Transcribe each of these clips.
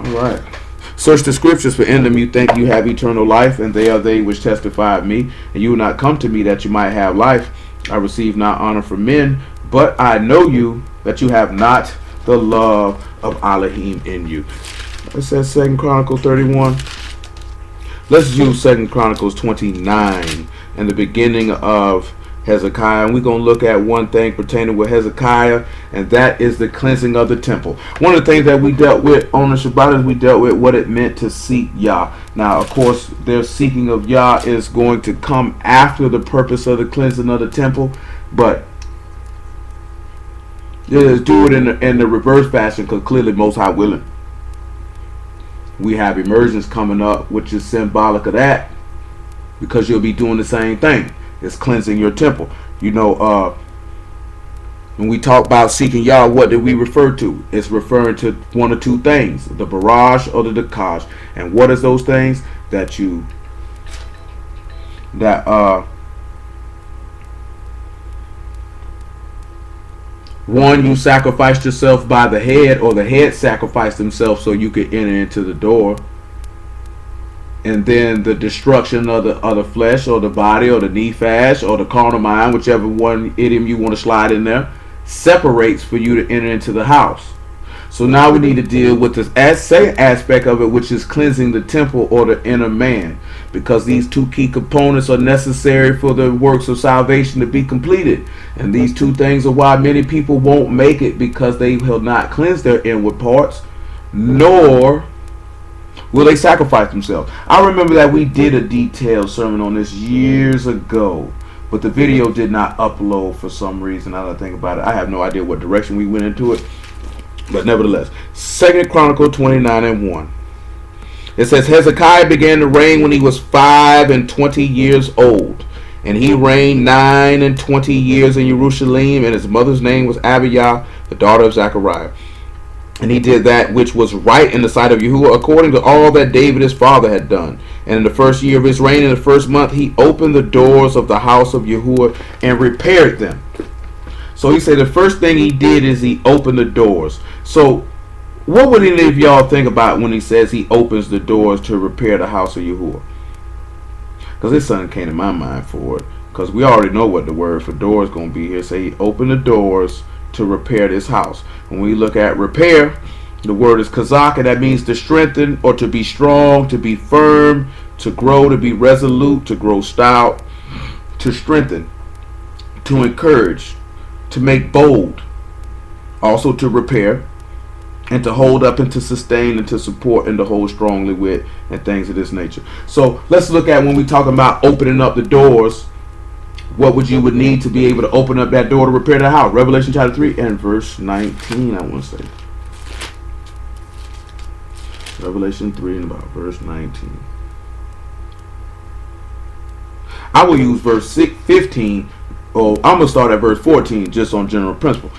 All right. Search the scriptures, for in them you think you have eternal life, and they are they which testify of me. And you will not come to me that you might have life. I receive not honor from men, but I know you, that you have not the love of Elohim in you. It says 2 Chronicles 31. Let's use 2 Chronicles 29 and the beginning of Hezekiah, and we're going to look at one thing pertaining with Hezekiah, and that is the cleansing of the temple. One of the things that we dealt with on the Shabbat is we dealt with what it meant to seek Yah. Now, of course, their seeking of Yah is going to come after the purpose of the cleansing of the temple, but let's do it in the reverse fashion, because clearly Most High willing. We have emergence coming up, which is symbolic of that, because you'll be doing the same thing. It's cleansing your temple. You know, when we talk about seeking Yah, what do we refer to? It's referring to one or two things, the barrage or the qadash. And what is those things? One, you sacrificed yourself by the head, or the head sacrificed himself so you could enter into the door. And then the destruction of the flesh, or the body, or the nephesh, or the carnal mind, whichever one idiom you want to slide in there, separates for you to enter into the house. So now we need to deal with this same aspect of it, which is cleansing the temple or the inner man, because these two key components are necessary for the works of salvation to be completed. And these two things are why many people won't make it, because they will not cleanse their inward parts, nor will they sacrifice themselves. I remember that we did a detailed sermon on this years ago, but the video did not upload for some reason. Now that I think about it, I have no idea what direction we went into it. But nevertheless, 2 Chronicles 29 and 1. It says, Hezekiah began to reign when he was 25 years old. And he reigned 29 years in Jerusalem, and his mother's name was Abiah, the daughter of Zechariah. And he did that which was right in the sight of Yahuwah, according to all that David his father had done. And in the first year of his reign, in the first month, he opened the doors of the house of Yahuwah and repaired them. So he said the first thing he did is he opened the doors. So what would any of y'all think about when he says he opens the doors to repair the house of Yahuwah? Because this something came to my mind for it. Because we already know what the word for door is going to be here. Say he opened the doors to repair this house. When we look at repair, the word is kazak, and that means to strengthen or to be strong, to be firm, to grow, to be resolute, to grow stout, to strengthen, to encourage, to make bold, also to repair, and to hold up, and to sustain, and to support, and to hold strongly with, and things of this nature. So let's look at when we talk about opening up the doors, what you would need to be able to open up that door to repair the house. Revelation chapter 3 and verse 19, I want to say. Revelation 3 and about verse 19. I will use verse 15. Oh, I'm going to start at verse 14 just on general principle.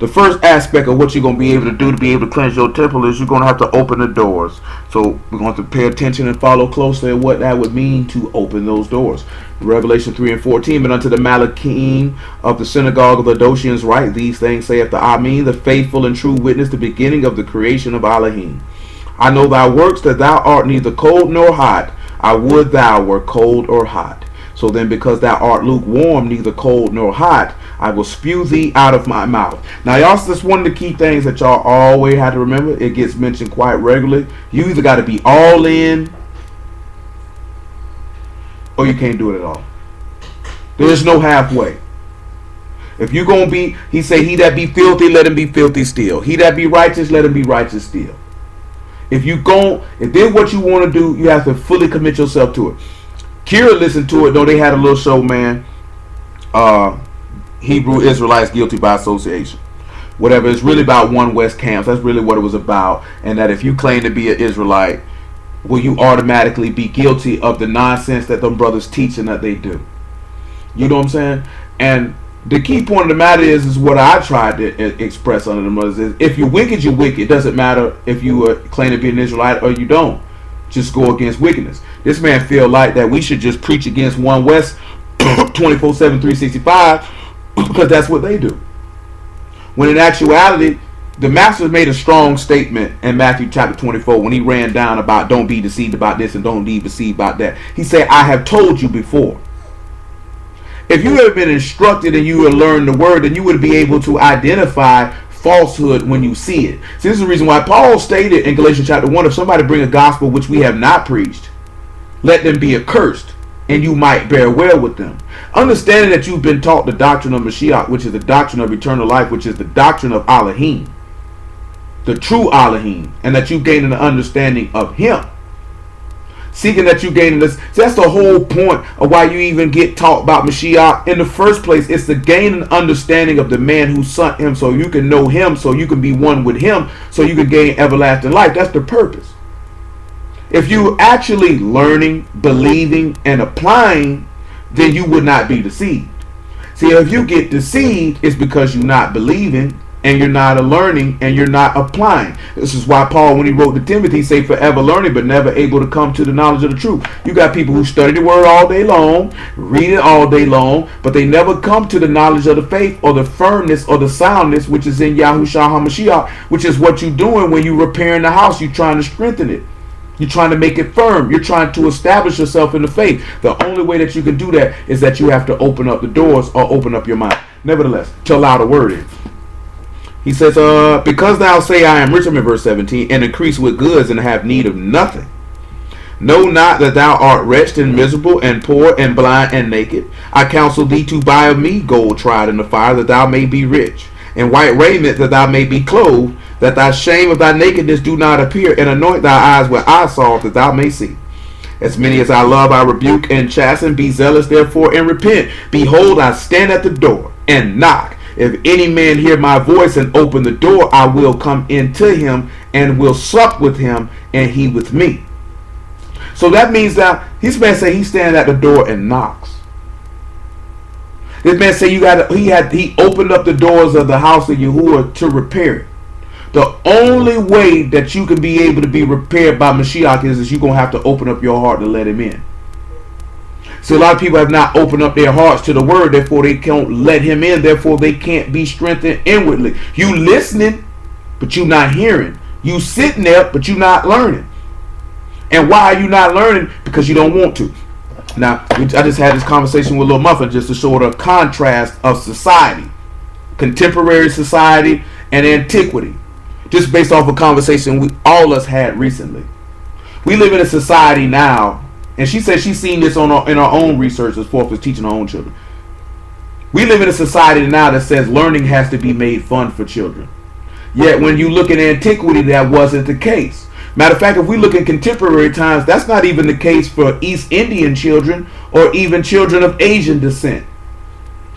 The first aspect of what you're going to be able to do to be able to cleanse your temple is you're going to have to open the doors. So we're going to pay attention and follow closely at what that would mean to open those doors. Revelation 3 and 14, but unto the Malachim of the synagogue of the Doshians write, these things saith the Amin, the faithful and true witness, the beginning of the creation of Elohim. I know thy works, that thou art neither cold nor hot. I would thou were cold or hot. So then, because thou art lukewarm, neither cold nor hot, I will spew thee out of my mouth. Now, y'all, that's one of the key things that y'all always have to remember. It gets mentioned quite regularly. You either got to be all in, or you can't do it at all. There's no halfway. If you're going to be, he say, he that be filthy, let him be filthy still. He that be righteous, let him be righteous still. If then what you want to do, you have to fully commit yourself to it. Kira listened to it, though. They had a little show, man. Hebrew Israelites guilty by association. Whatever. It's really about one West camps. That's really what it was about. And that if you claim to be an Israelite, will you automatically be guilty of the nonsense that them brothers teach and that they do? You know what I'm saying? And the key point of the matter is what I tried to express under the brothers is, if you're wicked, you're wicked. It doesn't matter if you claim to be an Israelite or you don't. Just go against wickedness. This man feel like that we should just preach against One West 24/7, 365 because that's what they do. When in actuality, The master made a strong statement in Matthew chapter 24 when he ran down about don't be deceived about this and don't be deceived about that. He said, I have told you before. If you have been instructed and you have learned the word, then you would be able to identify falsehood when you see it. So this is the reason why Paul stated in Galatians chapter 1, if somebody bring a gospel which we have not preached, let them be accursed, and you might bear well with them. Understanding that you've been taught the doctrine of Mashiach, which is the doctrine of eternal life, which is the doctrine of Elohim, the true Elohim, and that you gain an understanding of him. Seeking that you gain this. That's the whole point of why you even get taught about Mashiach in the first place. It's to gain an understanding of the man who sent him, so you can know him, so you can be one with him, so you can gain everlasting life. That's the purpose. If you actually learning, believing, and applying, then you would not be deceived. See, if you get deceived, it's because you're not believing, and you're not learning, and you're not applying. This is why Paul, when he wrote to Timothy, say forever learning, but never able to come to the knowledge of the truth. You got people who study the word all day long, read it all day long, but they never come to the knowledge of the faith or the firmness or the soundness, which is in Yahushua HaMashiach, which is what you're doing when you're repairing the house. You're trying to strengthen it. You're trying to make it firm. You're trying to establish yourself in the faith. The only way that you can do that is that you have to open up the doors or open up your mind. Nevertheless, to allow the word in. He says, because thou say I am rich, I'm in verse 17, and increase with goods and have need of nothing. Know not that thou art wretched and miserable and poor and blind and naked. I counsel thee to buy of me gold tried in the fire, that thou may be rich, and white raiment, that thou may be clothed, that thy shame of thy nakedness do not appear, and anoint thy eyes with eye salt, that thou may see. As many as I love, I rebuke and chasten. Be zealous, therefore, and repent. Behold, I stand at the door and knock. If any man hear my voice and open the door, I will come into him and will sup with him and he with me. So that means that this man say he's standing at the door and knocks. This man say he opened up the doors of the house of Yahuwah to repair it. The only way that you can be able to be repaired by Mashiach is you're going to have to open up your heart to let him in. So a lot of people have not opened up their hearts to the word, therefore they can't let him in, therefore they can't be strengthened inwardly. You listening, but you not hearing. You sitting there, but you not learning. And why are you not learning? Because you don't want to. Now, I just had this conversation with Lil Muffin just to show the contrast of society, contemporary society and antiquity, just based off a conversation all of us had recently. We live in a society now. And she said she's seen this in our own research as far as teaching our own children. We live in a society now that says learning has to be made fun for children. Yet when you look at antiquity, that wasn't the case. Matter of fact, if we look in contemporary times, that's not even the case for East Indian children or even children of Asian descent.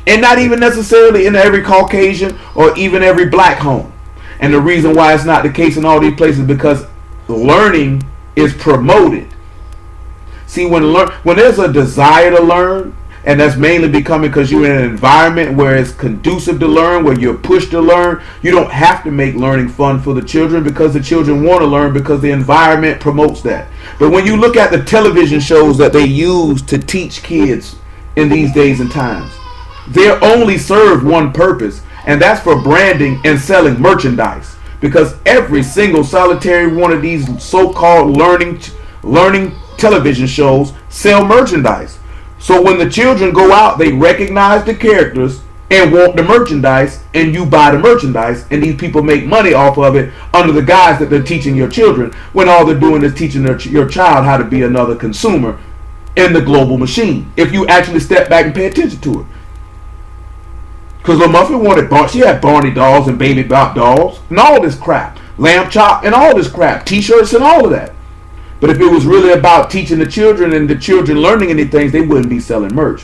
And not even necessarily in every Caucasian or even every black home. And the reason why it's not the case in all these places is because learning is promoted. See, when there's a desire to learn, and that's mainly becoming because you're in an environment where it's conducive to learn, where you're pushed to learn, you don't have to make learning fun for the children because the children want to learn because the environment promotes that. But when you look at the television shows that they use to teach kids in these days and times, they're only serve one purpose, and that's for branding and selling merchandise. Because every single solitary one of these so-called learning television shows sell merchandise. So when the children go out, they recognize the characters and want the merchandise, and you buy the merchandise, and these people make money off of it under the guise that they're teaching your children, when all they're doing is teaching your child how to be another consumer in the global machine. If you actually step back and pay attention to it. Because Lil Muffin she had Barney dolls and Baby Bop dolls and all this crap. Lamb chop and all this crap. T-shirts and all of that. But if it was really about teaching the children and the children learning any things, they wouldn't be selling merch.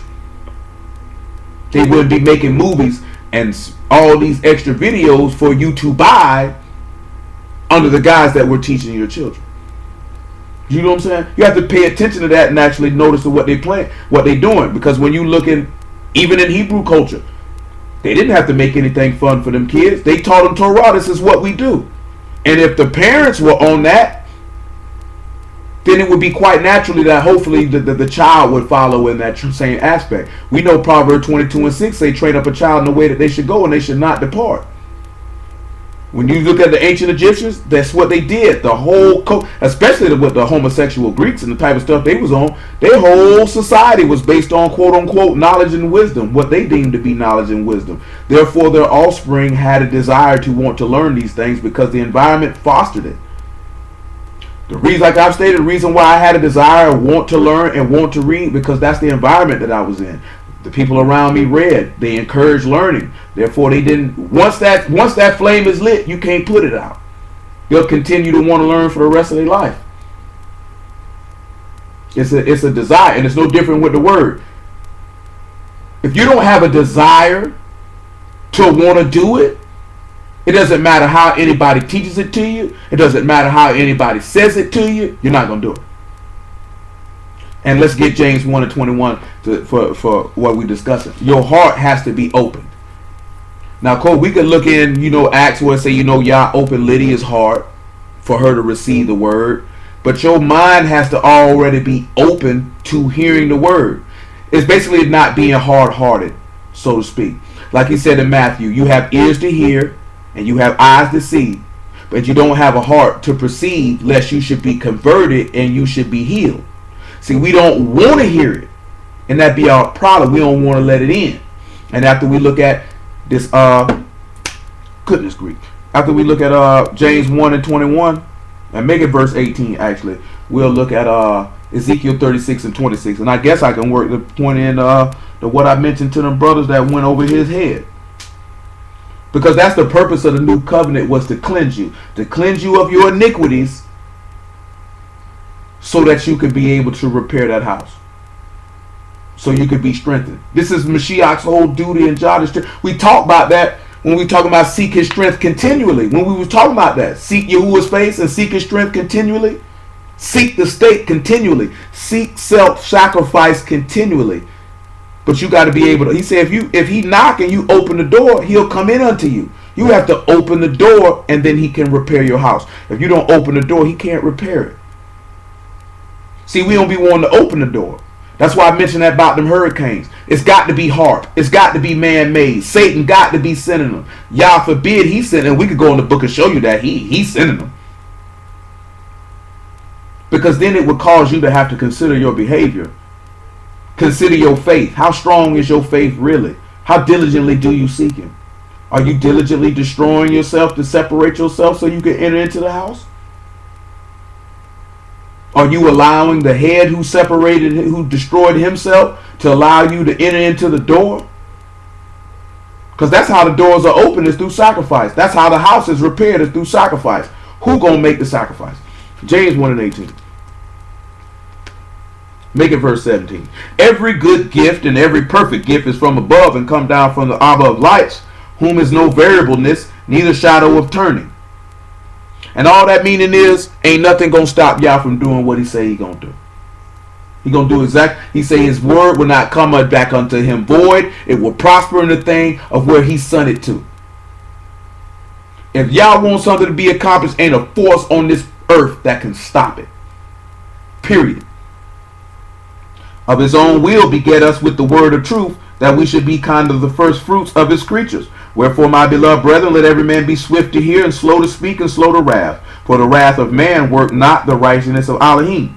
They wouldn't be making movies and all these extra videos for you to buy under the guise that we're teaching your children. You know what I'm saying? You have to pay attention to that and actually notice what they plan, what they're doing. Because when you look even in Hebrew culture, they didn't have to make anything fun for them kids. They taught them Torah. This is what we do. And if the parents were on that, then it would be quite naturally that hopefully the child would follow in that same aspect. We know Proverbs 22:6 say, train up a child in the way that they should go and they should not depart. When you look at the ancient Egyptians, that's what they did. The whole, especially with the homosexual Greeks and the type of stuff they was on, their whole society was based on quote unquote knowledge and wisdom, what they deemed to be knowledge and wisdom. Therefore, their offspring had a desire to want to learn these things because the environment fostered it. The reason, like I've stated, the reason why I had a desire, want to learn and want to read, because that's the environment that I was in. The people around me read. They encouraged learning. Therefore, they didn't. Once that flame is lit, you can't put it out. They'll continue to want to learn for the rest of their life. It's a desire, and it's no different with the word. If you don't have a desire to want to do it, it doesn't matter how anybody teaches it to you. It doesn't matter how anybody says it to you. You're not going to do it. And let's get James 1 and 21 for what we're discussing. Your heart has to be opened. Now, Cole, we could look in, Acts where it say, Yah opened Lydia's heart for her to receive the word. But your mind has to already be open to hearing the word. It's basically not being hard-hearted, so to speak. Like he said in Matthew, you have ears to hear and you have eyes to see, but you don't have a heart to perceive, lest you should be converted and you should be healed. See, we don't want to hear it, and that be our problem. We don't want to let it in. And after we look at this, goodness Greek, after we look at James 1 and 21, and make it verse 18 actually, we'll look at Ezekiel 36 and 26. And I guess I can work the point in to what I mentioned to them brothers that went over his head. Because that's the purpose of the new covenant, was to cleanse you of your iniquities, so that you could be able to repair that house, so you could be strengthened. This is Mashiach's whole duty and job. We talk about that when we talk about seek his strength continually. When we were talking about that, seek Yahuwah's face and seek his strength continually. Seek the state continually. Seek self-sacrifice continually. But you got to be able to. He said, if he knock and you open the door, he'll come in unto you. You have to open the door, and then he can repair your house. If you don't open the door, he can't repair it. See, we don't be wanting to open the door. That's why I mentioned that about them hurricanes. It's got to be hard. It's got to be man-made. Satan got to be sending them. Yah forbid he sent them. We could go in the book and show you that he's sending them. Because then it would cause you to have to consider your behavior. Consider your faith. How strong is your faith really? How diligently do you seek him? Are you diligently destroying yourself to separate yourself so you can enter into the house? Are you allowing the head who destroyed himself, to allow you to enter into the door? Because that's how the doors are open, is through sacrifice. That's how the house is repaired, is through sacrifice. Who gonna make the sacrifice? James 1 and 18. Make it verse 17. Every good gift and every perfect gift is from above and come down from the Abba of lights, whom is no variableness, neither shadow of turning. And all that meaning is, ain't nothing gonna stop y'all from doing what he say he gonna do. He gonna do exactly. He say his word will not come back unto him void. It will prosper in the thing of where he sent it to. If y'all want something to be accomplished, ain't a force on this earth that can stop it. Period. Of his own will beget us with the word of truth, that we should be kind of the first fruits of his creatures. Wherefore, my beloved brethren, let every man be swift to hear, and slow to speak, and slow to wrath. For the wrath of man work not the righteousness of Elohim.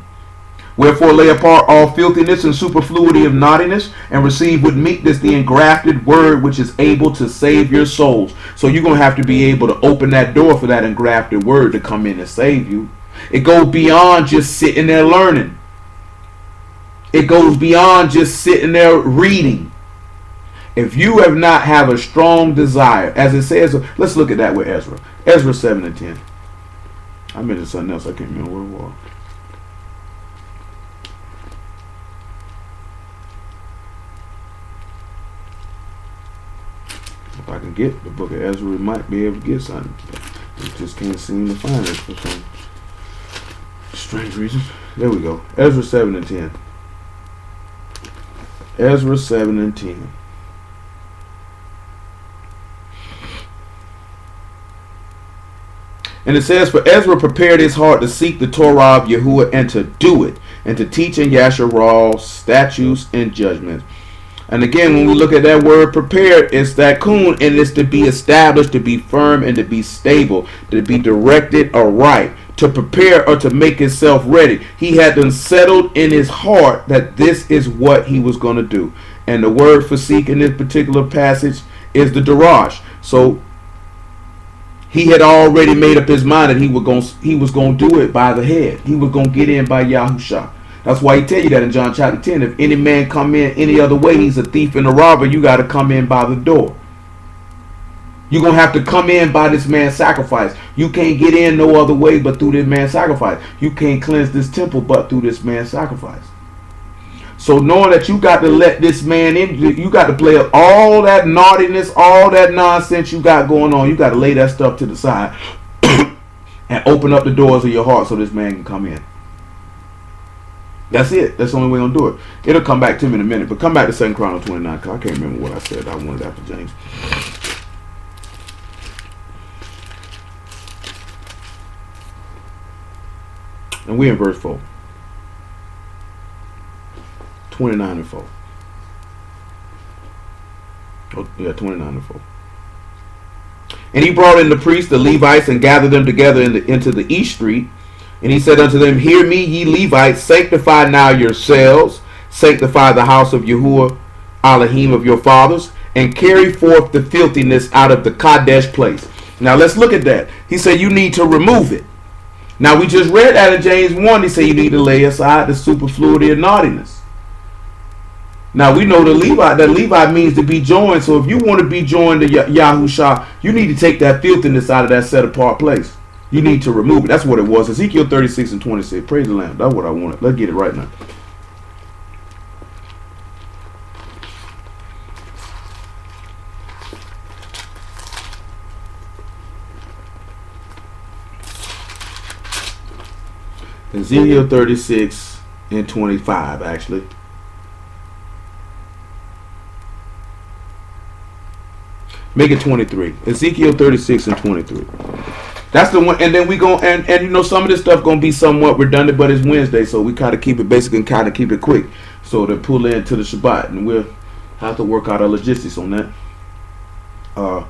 Wherefore, lay apart all filthiness and superfluity of naughtiness, and receive with meekness the engrafted word, which is able to save your souls. So you're going to have to be able to open that door for that engrafted word to come in and save you. It goes beyond just sitting there learning. It goes beyond just sitting there reading. If you have not have a strong desire, as it says, let's look at that with Ezra. Ezra 7 and 10. I mentioned something else. I can't remember what it was. If I can get the book of Ezra, we might be able to get something. We just can't seem to find it for some strange reason. There we go. Ezra 7 and 10. Ezra 7 and 10. And it says, for Ezra prepared his heart to seek the Torah of Yahuwah and to do it, and to teach in Yasharah statutes and judgments, And again, when we look at that word prepared, it's that kun, and it's to be established, to be firm, and to be stable, to be directed aright, to prepare or to make himself ready. He had them settled in his heart that this is what he was going to do. And the word for seek in this particular passage is the qadash. So he had already made up his mind that he was going to do it by the head. He was going to get in by Yahusha. That's why he tell you that in John chapter 10. If any man come in any other way, he's a thief and a robber. You got to come in by the door. You're going to have to come in by this man's sacrifice. You can't get in no other way but through this man's sacrifice. You can't cleanse this temple but through this man's sacrifice. So knowing that you got to let this man in, you got to play up all that naughtiness, all that nonsense you got going on. You got to lay that stuff to the side and open up the doors of your heart so this man can come in. That's it. That's the only way I'm going to do it. It'll come back to me in a minute. But come back to 2 Chronicles 29. Cause I can't remember what I said. I wanted after James. And we're in verse 4. 29 and 4. Oh, yeah, 29 and 4. And he brought in the priests, the Levites, and gathered them together into the east street. And he said unto them, Hear me, ye Levites, sanctify now yourselves, sanctify the house of Yahuwah Elohim of your fathers, and carry forth the filthiness out of the qadash place. Now let's look at that. He said you need to remove it. Now we just read that in James 1. He said you need to lay aside the superfluity of naughtiness. Now we know that Levi means to be joined. So if you want to be joined to Yahusha, you need to take that filthiness out of that set apart place. You need to remove it. That's what it was. Ezekiel 36 and 26. Praise the Lamb. That's what I wanted. Let's get it right now. Ezekiel 36 and 25, actually. Make it 23. Ezekiel 36 and 23. That's the one, and then we go and you know some of this stuff gonna be somewhat redundant, but it's Wednesday, so we kind of keep it basic and kind of keep it quick, so to pull into the Shabbat, and we'll have to work out our logistics on that.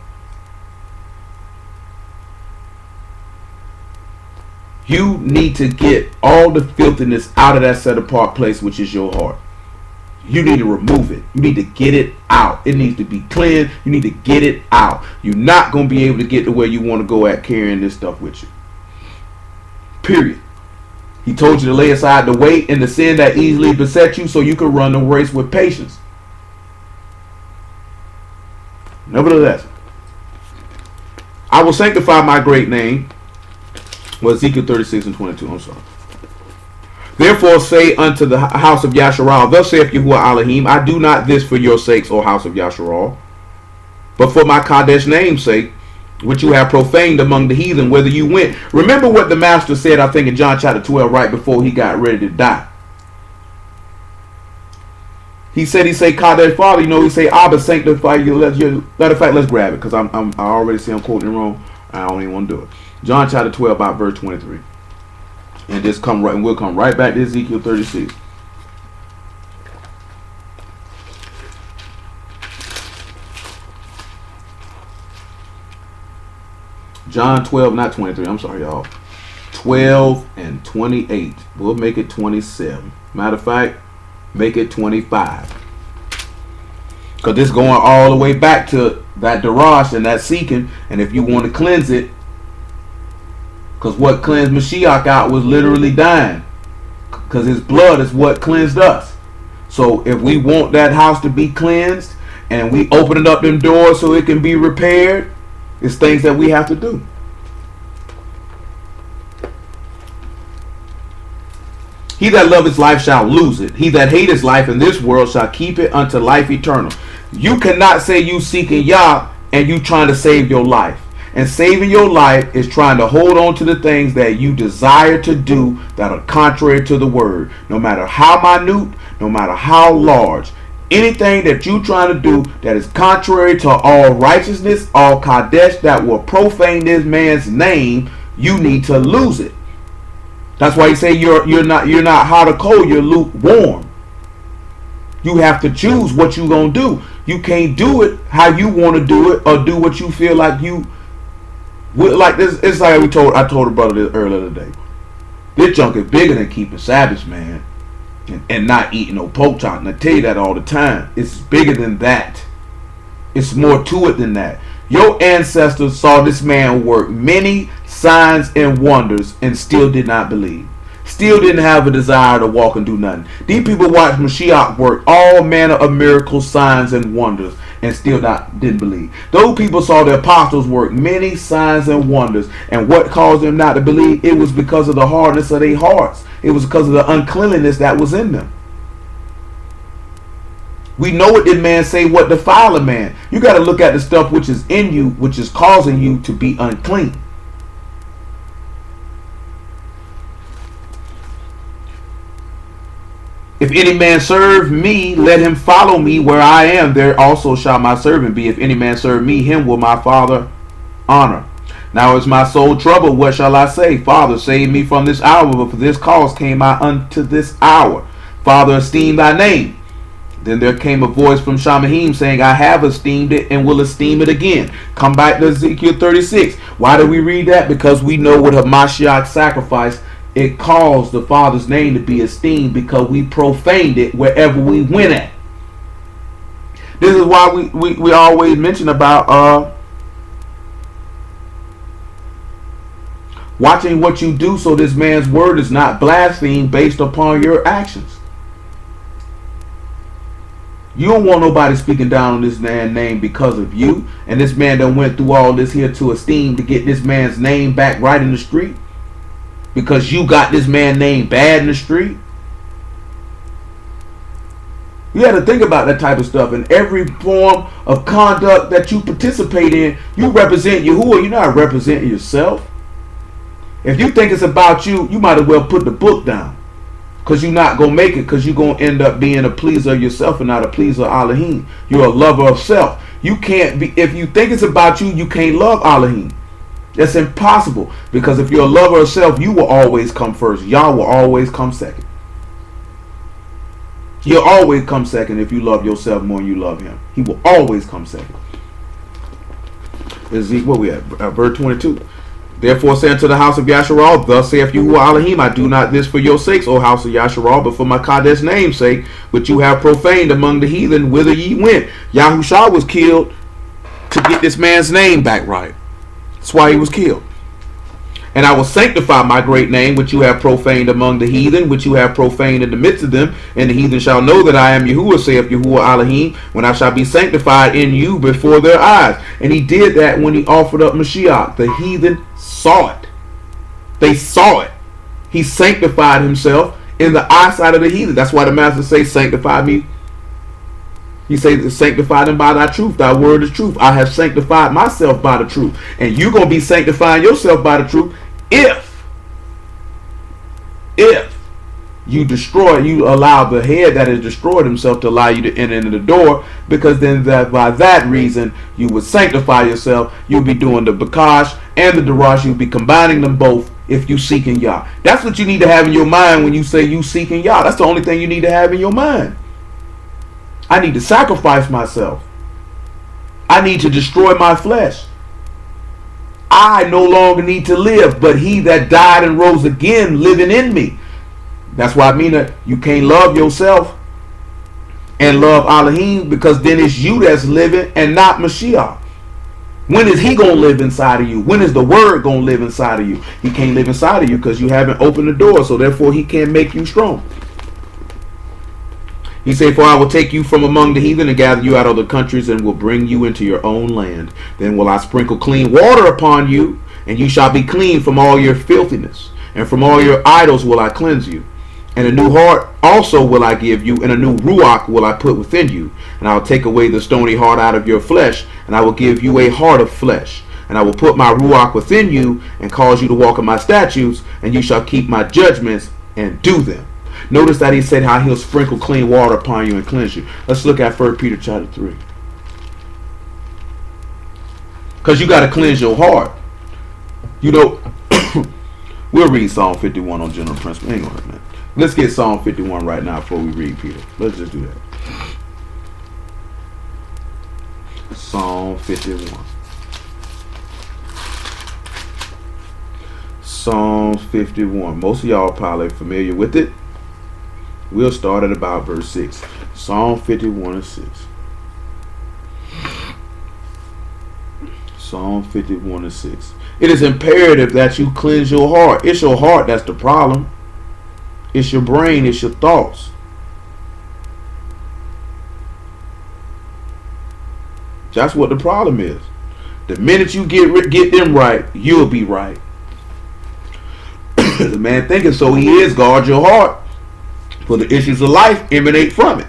You need to get all the filthiness out of that set apart place, which is your heart. You need to remove it. You need to get it out. It needs to be cleansed. You need to get it out. You're not going to be able to get to where you want to go at carrying this stuff with you. Period. He told you to lay aside the weight and the sin that easily beset you so you can run the race with patience. Nevertheless, I will sanctify my great name. Well, Ezekiel 36 and 22. I'm sorry. Therefore say unto the house of Yasharal, Thus saith Yahuwah Elohim, I do not this for your sakes, O house of Yasharal, but for my Kadesh name's sake, which you have profaned among the heathen, whither you went. Remember what the master said, I think in John chapter 12, right before he got ready to die. He say Kadesh Father, you know, he say Abba sanctify you. Matter of fact, let's grab it, because I already see I'm quoting it wrong. I don't even want to do it. John chapter 12, about verse 23. And we'll come right back to Ezekiel 36. John 12, not 23. I'm sorry, y'all. 12 and 28. We'll make it 27. Matter of fact, make it 25. Because this is going all the way back to that qadash and that seeking. And if you want to cleanse it, because what cleansed Mashiach out was literally dying. Because his blood is what cleansed us. So if we want that house to be cleansed and we opening up them doors so it can be repaired, it's things that we have to do. He that loveth his life shall lose it. He that hateth his life in this world shall keep it unto life eternal. You cannot say you seeking Yah and you trying to save your life. And saving your life is trying to hold on to the things that you desire to do that are contrary to the word. No matter how minute, no matter how large. Anything that you're trying to do that is contrary to all righteousness, all qadash, that will profane this man's name, you need to lose it. That's why he say you're not hot or cold, you're lukewarm. You have to choose what you gonna do. You can't do it how you want to do it, or do what you feel like you would like. This, it's like I told a brother this earlier today. This junk is bigger than keeping Sabbath, man, and not eating no pork chop. And I tell you that all the time. It's bigger than that. It's more to it than that. Your ancestors saw this man work many signs and wonders and still did not believe. Still didn't have a desire to walk and do nothing. These people watched Mashiach work all manner of miracles, signs, and wonders and still didn't believe. Those people saw the apostles work many signs and wonders, and what caused them not to believe? It was because of the hardness of their hearts. It was because of the uncleanliness that was in them. We know what did man say, what defile a man. You got to look at the stuff which is in you, which is causing you to be unclean. If any man serve me, let him follow me where I am. There also shall my servant be. If any man serve me, him will my Father honor. Now is my soul troubled. What shall I say? Father, save me from this hour. But for this cause came I unto this hour. Father, esteem thy name. Then there came a voice from Shamahim saying, I have esteemed it and will esteem it again. Come back to Ezekiel 36. Why do we read that? Because we know with Hamashiach's sacrifice, it caused the Father's name to be esteemed, because we profaned it wherever we went at. This is why we always mention about watching what you do so this man's word is not blasphemed based upon your actions. You don't want nobody speaking down on this man's name because of you. And this man done went through all this here to esteem to get this man's name back right in the street. Because you got this man's name bad in the street. You got to think about that type of stuff. In every form of conduct that you participate in, you represent Yahuwah. You're not representing yourself. If you think it's about you, you might as well put the book down. Because you're not going to make it, because you're going to end up being a pleaser of yourself and not a pleaser of Elohim. You're a lover of self. You can't be, if you think it's about you, you can't love Elohim. That's impossible, because if you're a lover of self, you will always come first. Yah will always come second. He'll always come second if you love yourself more than you love him. He will always come second. Ezekiel, what we at? Verse 22. Therefore say unto the house of Yasharal, thus saith Yahuwah Elohim, I do not this for your sakes, O house of Yasharal, but for my qadash name's sake, which you have profaned among the heathen, whither ye went. Yahushua was killed to get this man's name back right. That's why he was killed. And I will sanctify my great name, which you have profaned among the heathen, which you have profaned in the midst of them. And the heathen shall know that I am Yahuwah, saith Yahuwah Elohim, when I shall be sanctified in you before their eyes. And he did that when he offered up Mashiach. The heathen saw it. They saw it. He sanctified himself in the eyesight of the heathen. That's why the master says, sanctify me. He says, sanctify them by thy truth. Thy word is truth. I have sanctified myself by the truth. And you're going to be sanctifying yourself by the truth if you destroy, you allow the head that has destroyed himself to allow you to enter into the door, because then by that reason you would sanctify yourself. You'll be doing the Bakash and the Darash. You'll be combining them both if you seeking Yah. That's what you need to have in your mind when you say you seeking Yah. That's the only thing you need to have in your mind. I need to sacrifice myself. I need to destroy my flesh. I no longer need to live, but he that died and rose again living in me. That's why I mean that you can't love yourself and love Elohim, because then it's you that's living and not Mashiach. When is he going to live inside of you? When is the word going to live inside of you? He can't live inside of you because you haven't opened the door, so therefore he can't make you strong. He said, for I will take you from among the heathen and gather you out of the countries and will bring you into your own land. Then will I sprinkle clean water upon you, and you shall be clean from all your filthiness. And from all your idols will I cleanse you. And a new heart also will I give you, and a new ruach will I put within you. And I will take away the stony heart out of your flesh, and I will give you a heart of flesh. And I will put my ruach within you, and cause you to walk in my statutes, and you shall keep my judgments and do them. Notice that he said how he'll sprinkle clean water upon you and cleanse you. Let's look at 1 Peter chapter 3. Because you got to cleanse your heart. You know, we'll read Psalm 51 on general principle. Hang on a minute. Let's get Psalm 51 right now before we read Peter. Let's just do that. Psalm 51. Psalm 51. Most of y'all probably familiar with it. We'll start at about verse 6. Psalm 51 and 6. Psalm 51 and 6. It is imperative that you cleanse your heart. It's your heart that's the problem. It's your brain. It's your thoughts. That's what the problem is. The minute you get them right, you'll be right. The man thinking so he is. Guard your heart, for the issues of life emanate from it.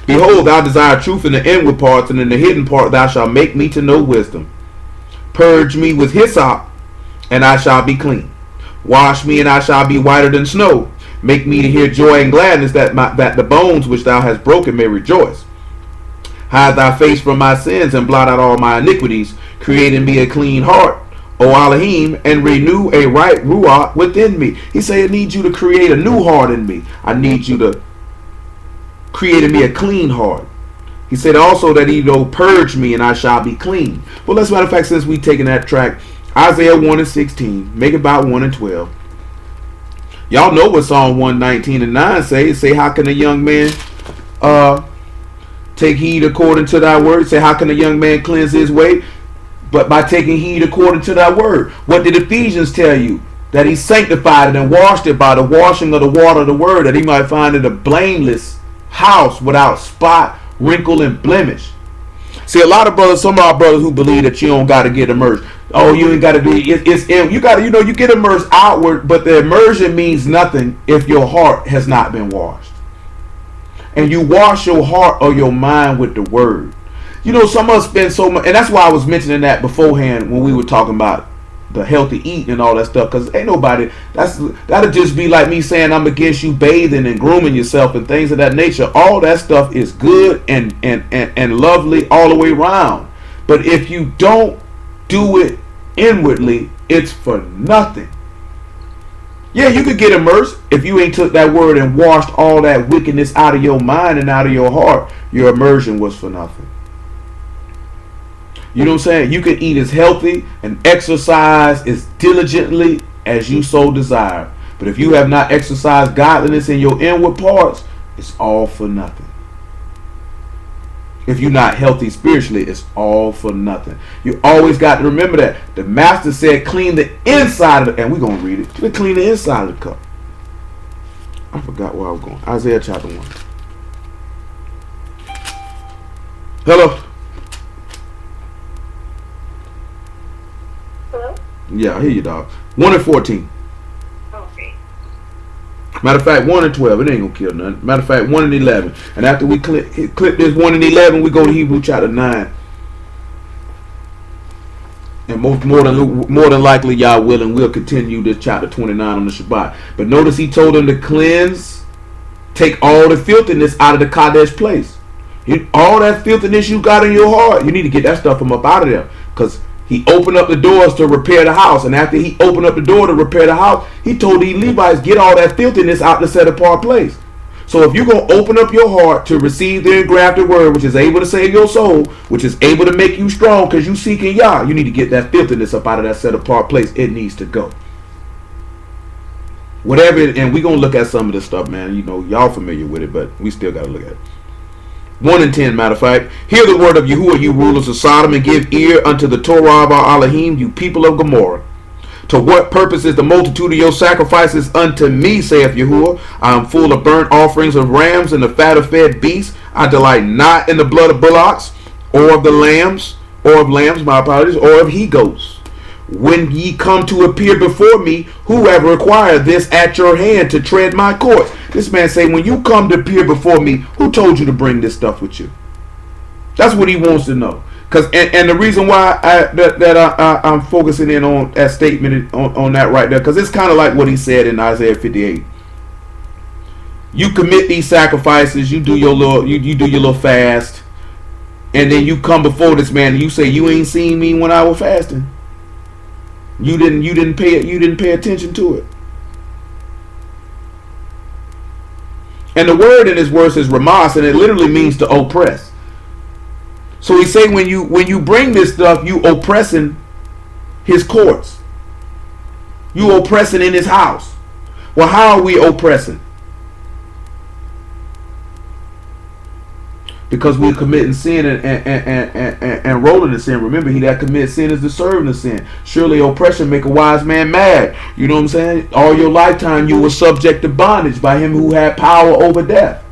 Behold, thou desire truth in the inward parts, and in the hidden part thou shalt make me to know wisdom. Purge me with hyssop, and I shall be clean. Wash me, and I shall be whiter than snow. Make me to hear joy and gladness, that the bones which thou hast broken may rejoice. Hide thy face from my sins, and blot out all my iniquities. Create in me a clean heart, O Elohim, and renew a right ruach within me. He said, I need you to create a new heart in me. I need you to create in me a clean heart. He said also that he will purge me and I shall be clean. Well, let's matter of fact, since we taking that track, Isaiah 1 and 16, make it about 1 and 12. Y'all know what Psalm 119 and 9 say. It say, how can a young man take heed according to thy word? Say, how can a young man cleanse his way? But by taking heed according to thy word. What did Ephesians tell you? That he sanctified it and washed it by the washing of the water of the word, that he might find it a blameless house without spot, wrinkle, and blemish. See, a lot of brothers, some of our brothers who believe that you don't got to get immersed. Oh, you ain't got to be. You got to, you get immersed outward, but the immersion means nothing if your heart has not been washed. And you wash your heart or your mind with the word. Some of us spend so much, and that's why I was mentioning that beforehand when we were talking about the healthy eating and all that stuff, because ain't nobody, that'll just be like me saying I'm against you bathing and grooming yourself and things of that nature. All that stuff is good and lovely all the way around, but if you don't do it inwardly, it's for nothing. Yeah, you could get immersed if you ain't took that word and washed all that wickedness out of your mind and out of your heart. Your immersion was for nothing. You know what I'm saying? You can eat as healthy and exercise as diligently as you so desire. But if you have not exercised godliness in your inward parts, it's all for nothing. If you're not healthy spiritually, it's all for nothing. You always got to remember that. The master said, clean the inside of the, and we're going to read it. Clean the inside of the cup. I forgot where I was going. Isaiah chapter 1. Hello? Yeah, I hear you, dog. 1 and 14. Okay. Matter of fact, 1 and 12. It ain't gonna kill nothing. Matter of fact, 1 and 11. And after we clip this 1 and 11, we go to Hebrew chapter 9. And more than likely, y'all will, and we'll continue this chapter 29 on the Shabbat. But notice he told them to cleanse, take all the filthiness out of the qadash place. All that filthiness you got in your heart, you need to get that stuff from up out of there, because he opened up the doors to repair the house. And after he opened up the door to repair the house, he told the Levites, get all that filthiness out the set apart place. So if you're going to open up your heart to receive the engrafted word, which is able to save your soul, which is able to make you strong because you seeking Yah, you need to get that filthiness up out of that set apart place. It needs to go. Whatever, and we're going to look at some of this stuff, man. Y'all familiar with it, but we still got to look at it. 1 and 10, matter of fact. Hear the word of Yahuwah, you rulers of Sodom, and give ear unto the Torah of our Elohim, you people of Gomorrah. To what purpose is the multitude of your sacrifices unto me, saith Yahuwah? I am full of burnt offerings of rams and the fat of fed beasts. I delight not in the blood of bullocks, or of the lambs, or of lambs, my apologies, or of he-goats. When ye come to appear before me, whoever required this at your hand to tread my courts? This man say, when you come to appear before me, who told you to bring this stuff with you? That's what he wants to know. And the reason why I'm focusing in on that statement on that right there, because it's kind of like what he said in Isaiah 58. You commit these sacrifices, you do your little fast, and then you come before this man and you say, you ain't seen me when I was fasting. You didn't pay attention to it. And the word in this verse is ramas, and it literally means to oppress. So he say when you bring this stuff, you oppressing his courts. You oppressing in his house. Well, how are we oppressing? Because we're committing sin and rolling in sin. Remember, he that commits sin is the servant of sin. Surely oppression make a wise man mad. You know what I'm saying? All your lifetime you were subject to bondage by him who had power over death.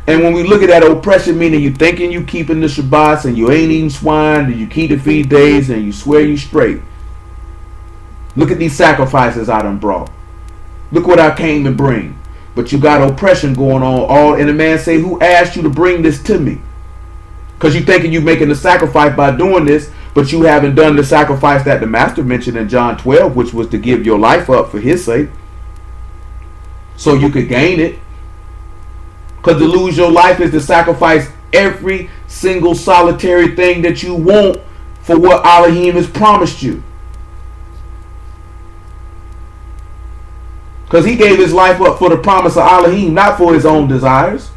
And when we look at that oppression, meaning you thinking you keeping the Shabbats and you ain't eating swine and you keep the feast days and you swear you straight. Look at these sacrifices I done brought. Look what I came and bring. But you got oppression going on. And the man say, who asked you to bring this to me? Because you thinking you making the sacrifice by doing this, but you haven't done the sacrifice that the master mentioned in John 12, which was to give your life up for his sake. So you could gain it. Because to lose your life is to sacrifice every single solitary thing that you want for what Elohim has promised you. Because he gave his life up for the promise of Elohim, not for his own desires.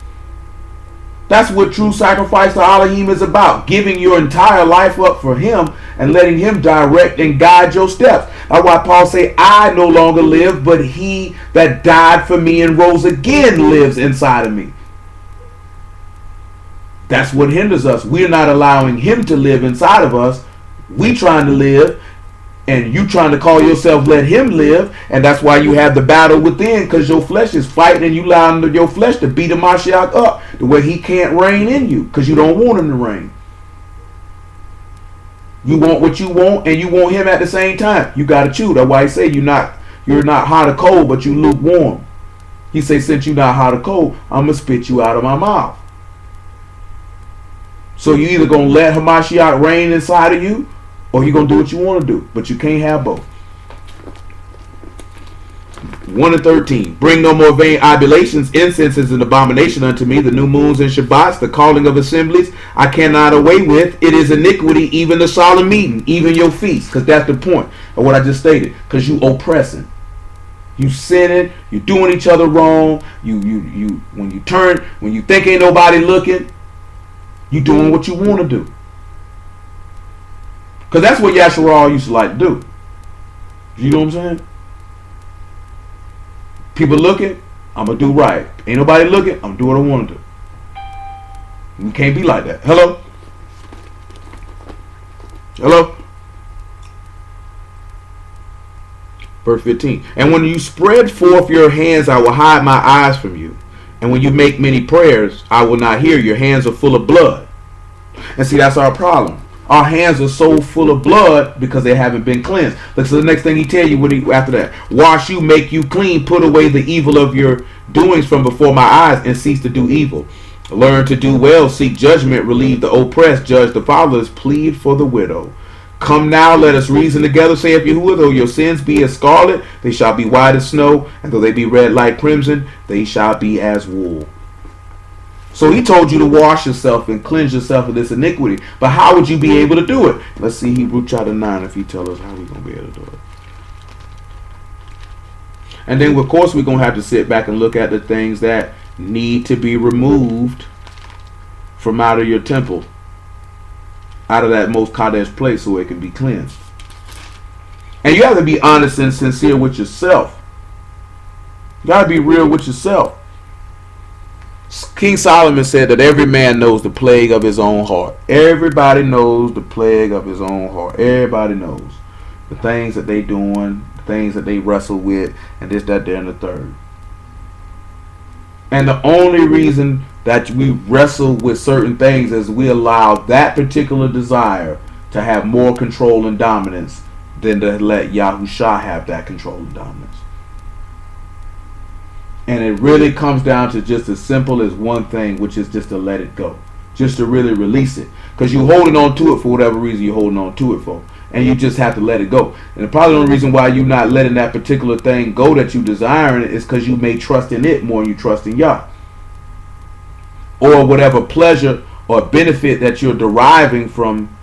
That's what true sacrifice to Elohim is about. Giving your entire life up for him and letting him direct and guide your steps. That's why Paul say, I no longer live, but he that died for me and rose again lives inside of me. That's what hinders us. We're not allowing him to live inside of us. We trying to live, and you trying to call yourself let him live, and that's why you have the battle within, because your flesh is fighting and you allowing your flesh to beat the Mashiach up the way he can't reign in you, because you don't want him to reign. You want what you want, and you want him at the same time. You got to choose. That's why he say you're not hot or cold, but you lukewarm. He say, since you're not hot or cold, I'm going to spit you out of my mouth. So you either going to let Hamashiach reign inside of you, or you're going to do what you want to do. But you can't have both. 1 and 13. Bring no more vain oblations. Incense is an abomination unto me. The new moons and Shabbats, the calling of assemblies, I cannot away with. It is iniquity, even the solemn meeting, even your feast. Because that's the point of what I just stated. Because you oppressing. You sinning. You doing each other wrong. When you think ain't nobody looking, you doing what you want to do. Because that's what Yasharal used to like to do. You know what I'm saying? People looking, I'm going to do right. Ain't nobody looking, I'm going to do what I want to do. We can't be like that. Hello? Hello? Verse 15. And when you spread forth your hands, I will hide my eyes from you. And when you make many prayers, I will not hear. Your hands are full of blood. And see, that's our problem. Our hands are so full of blood because they haven't been cleansed. Look, so the next thing he tell you after that. Wash you, make you clean, put away the evil of your doings from before my eyes, and cease to do evil. Learn to do well, seek judgment, relieve the oppressed, judge the fatherless, plead for the widow. Come now, let us reason together, saith Yahuwah. Though your sins be as scarlet, they shall be white as snow, and though they be red like crimson, they shall be as wool. So he told you to wash yourself and cleanse yourself of this iniquity. But how would you be able to do it? Let's see Hebrew chapter 9 if he tells us how we're going to be able to do it. And then, of course, we're going to have to sit back and look at the things that need to be removed from out of your temple. Out of that most qadash place so it can be cleansed. And you have to be honest and sincere with yourself. You got to be real with yourself. King Solomon said that every man knows the plague of his own heart. Everybody knows the plague of his own heart. Everybody knows the things that they doing, the things that they wrestle with, and this, that, there, and the third. And the only reason that we wrestle with certain things is we allow that particular desire to have more control and dominance than to let Yahusha have that control and dominance. And it really comes down to just as simple as one thing, which is just to let it go. Just to really release it. Because you're holding on to it for whatever reason you're holding on to it for. And you just have to let it go. And probably the only reason why you're not letting that particular thing go that you desiring is because you may trust in it more than you trust in Yah. Or whatever pleasure or benefit that you're deriving from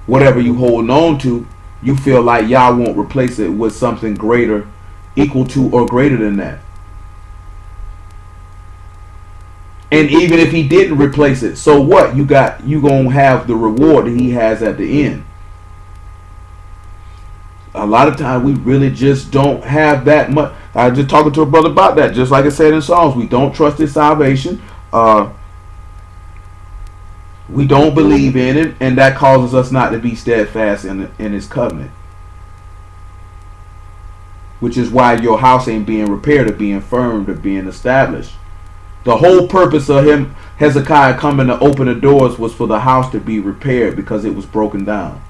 whatever you holding on to, you feel like Yah won't replace it with something greater, equal to or greater than that. And even if he didn't replace it, so what? You gonna have the reward that he has at the end. A lot of times we really just don't have that much. I was just talking to a brother about that. Just like I said in Psalms, we don't trust his salvation. We don't believe in him, and that causes us not to be steadfast in his covenant. Which is why your house ain't being repaired or being firmed or being established. The whole purpose of him, Hezekiah, coming to open the doors was for the house to be repaired because it was broken down.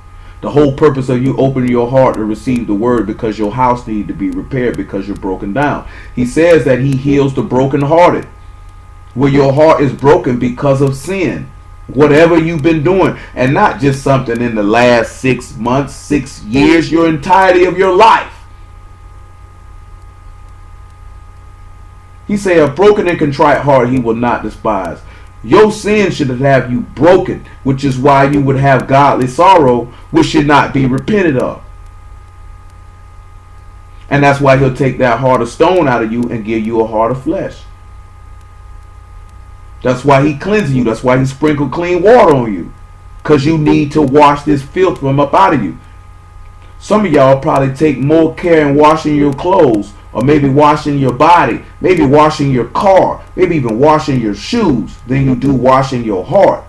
The whole purpose of you opening your heart to receive the word because your house needed to be repaired because you're broken down. He says that he heals the brokenhearted. Where your heart is broken because of sin. Whatever you've been doing. And not just something in the last 6 months, 6 years, your entirety of your life. He said, a broken and contrite heart he will not despise. Your sin should have you broken, which is why you would have godly sorrow, which should not be repented of. And that's why he'll take that heart of stone out of you and give you a heart of flesh. That's why he cleanses you. That's why he sprinkled clean water on you. Because you need to wash this filth from up out of you. Some of y'all probably take more care in washing your clothes, or maybe washing your body, maybe washing your car, maybe even washing your shoes than you do washing your heart.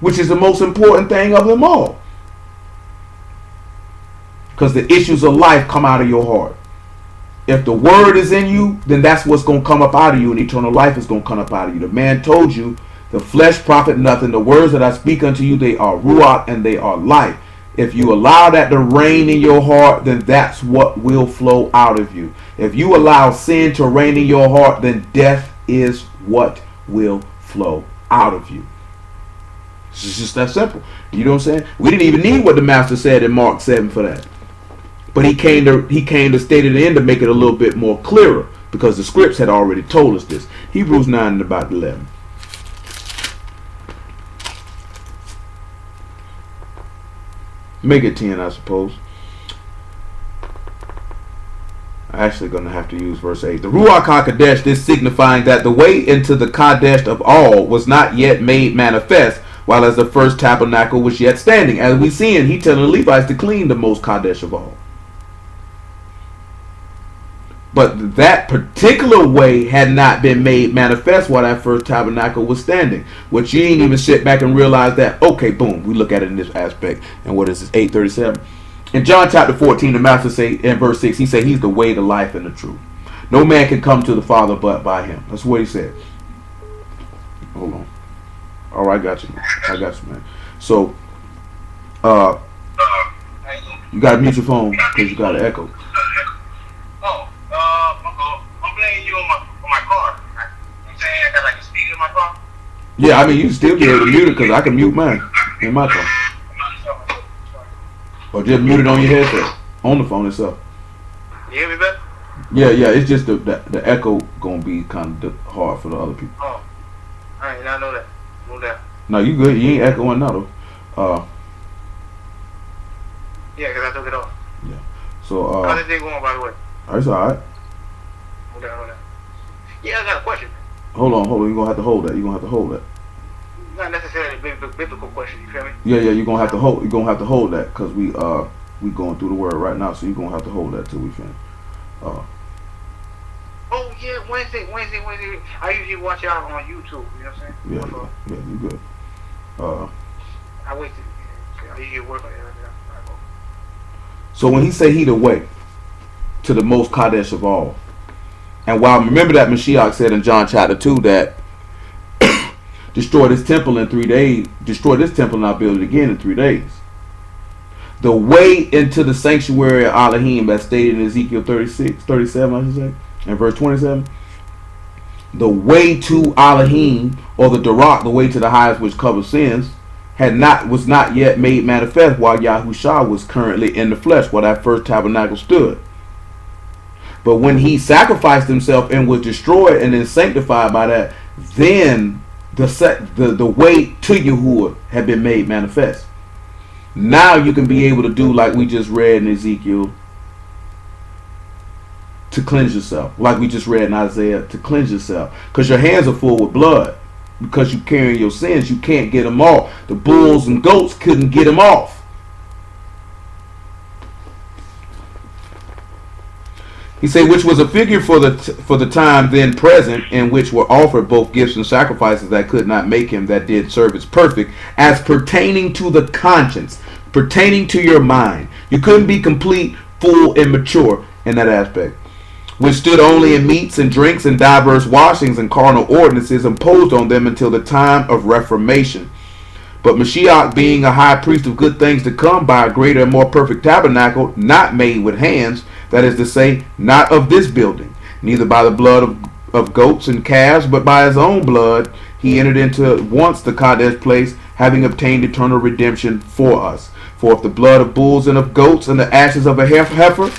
Which is the most important thing of them all. Because the issues of life come out of your heart. If the word is in you, then that's what's going to come up out of you, and eternal life is going to come up out of you. The man told you, the flesh profit nothing. The words that I speak unto you, they are ruach and they are life. If you allow that to reign in your heart, then that's what will flow out of you. If you allow sin to reign in your heart, then death is what will flow out of you. It's just that simple. You know what I'm saying? We didn't even need what the master said in Mark 7 for that. But he came to state it in to make it a little bit more clearer, because the scripts had already told us this. Hebrews 9 and about 11. Make it 10, I suppose. I'm actually going to have to use verse 8. The Ruach HaKodesh, this signifying that the way into the Qadash of all was not yet made manifest, while as the first tabernacle was yet standing. As we see, he telling the Levites to clean the most Qadash of all. But that particular way had not been made manifest while that first tabernacle was standing. Which you ain't even sit back and realize that, okay, boom, we look at it in this aspect. And what is this, 8:37? In John chapter 14, the master say in verse 6, he said he's the way, the life, and the truth. No man can come to the Father but by him. That's what he said. Hold on. All right, I got you, man. So, you got to mute your phone because you got an echo. I'm blaming you on my car. I'm saying because I can speak in my car. Yeah, I mean, you can still be able to mute it because I can mute mine in my car. Or just mute it on your headset, on the phone itself. You hear me better? Yeah, it's just the echo going to be kind of hard for the other people. Oh, I did not know that. No doubt. No, you good. You ain't echoing now, though. Yeah, because I took it off. Yeah. So, how's this day going, by the way? It's all right. Hold on. Yeah, I got a question. Hold on. You're going to have to hold that. Not necessarily a biblical question, you feel me? Yeah, you're going to have to hold that because we going through the word right now, so you're going to have to hold that till we finish. Oh, yeah, Wednesday. I usually watch y'all on YouTube, you know what I'm saying? Yeah, you good. I wait till, I usually work on it. So when he say he the way to the most Qadash of all, and while remember that Mashiach said in John chapter 2 that destroy this temple in 3 days, destroy this temple and I'll build it again in 3 days. The way into the sanctuary of Elohim, as stated in Ezekiel 37, I should say, and verse 27, the way to Elohim, or the Darak, the way to the highest which covers sins, was not yet made manifest while Yahushua was currently in the flesh, while that first tabernacle stood. But when he sacrificed himself and was destroyed and then sanctified by that, then the way to Yahuwah had been made manifest. Now you can be able to do like we just read in Ezekiel to cleanse yourself. Like we just read in Isaiah, to cleanse yourself. Because your hands are full with blood. Because you carrying your sins, you can't get them off. The bulls and goats couldn't get them off. He said, which was a figure for the time then present, in which were offered both gifts and sacrifices that could not make him that did service perfect, as pertaining to the conscience, pertaining to your mind. You couldn't be complete, full, and mature in that aspect, which stood only in meats and drinks and diverse washings and carnal ordinances imposed on them until the time of Reformation. But Mashiach, being a high priest of good things to come by a greater and more perfect tabernacle, not made with hands, that is to say, not of this building, neither by the blood of goats and calves, but by his own blood, he entered into once the qadash place, having obtained eternal redemption for us. For if the blood of bulls and of goats and the ashes of a heifer,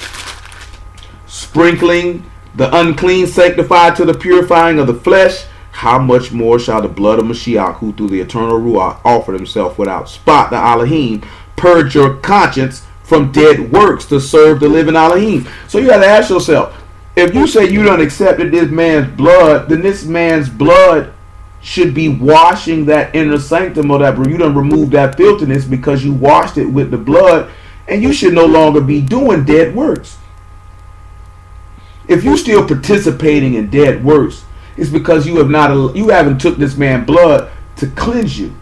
sprinkling the unclean, sanctified to the purifying of the flesh, how much more shall the blood of Mashiach, who through the eternal Ruach offered himself without spot, the Elohim, purge your conscience from dead works to serve the living Elohim. So you got to ask yourself, if you say you don't accept this man's blood, then this man's blood should be washing that inner sanctum, or that you done removed that filthiness because you washed it with the blood, and you should no longer be doing dead works. If you're still participating in dead works, it's because you haven't took this man's blood to cleanse you.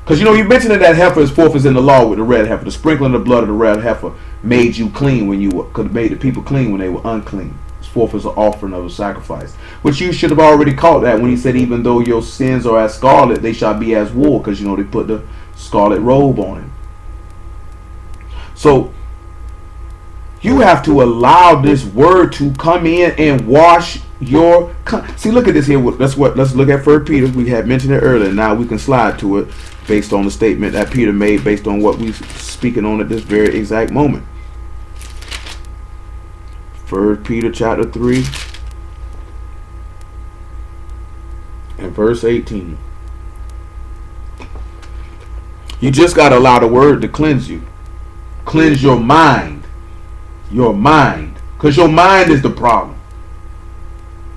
Because you mentioned that heifer is fourth is in the law with the red heifer. The sprinkling of the blood of the red heifer made you clean when you were, could have made the people clean when they were unclean. Fourth is an offering of a sacrifice, which you should have already caught that when he said, even though your sins are as scarlet, they shall be as wool, because they put the scarlet robe on him. So you have to allow this word to come in and wash your. See, look at this here. Let's look at 1 Peter. We had mentioned it earlier. Now we can slide to it based on the statement that Peter made, based on what we're speaking on at this very exact moment. 1 Peter chapter 3 and verse 18. You just got to allow the word to cleanse you. Cleanse your mind. Your mind. Because your mind is the problem.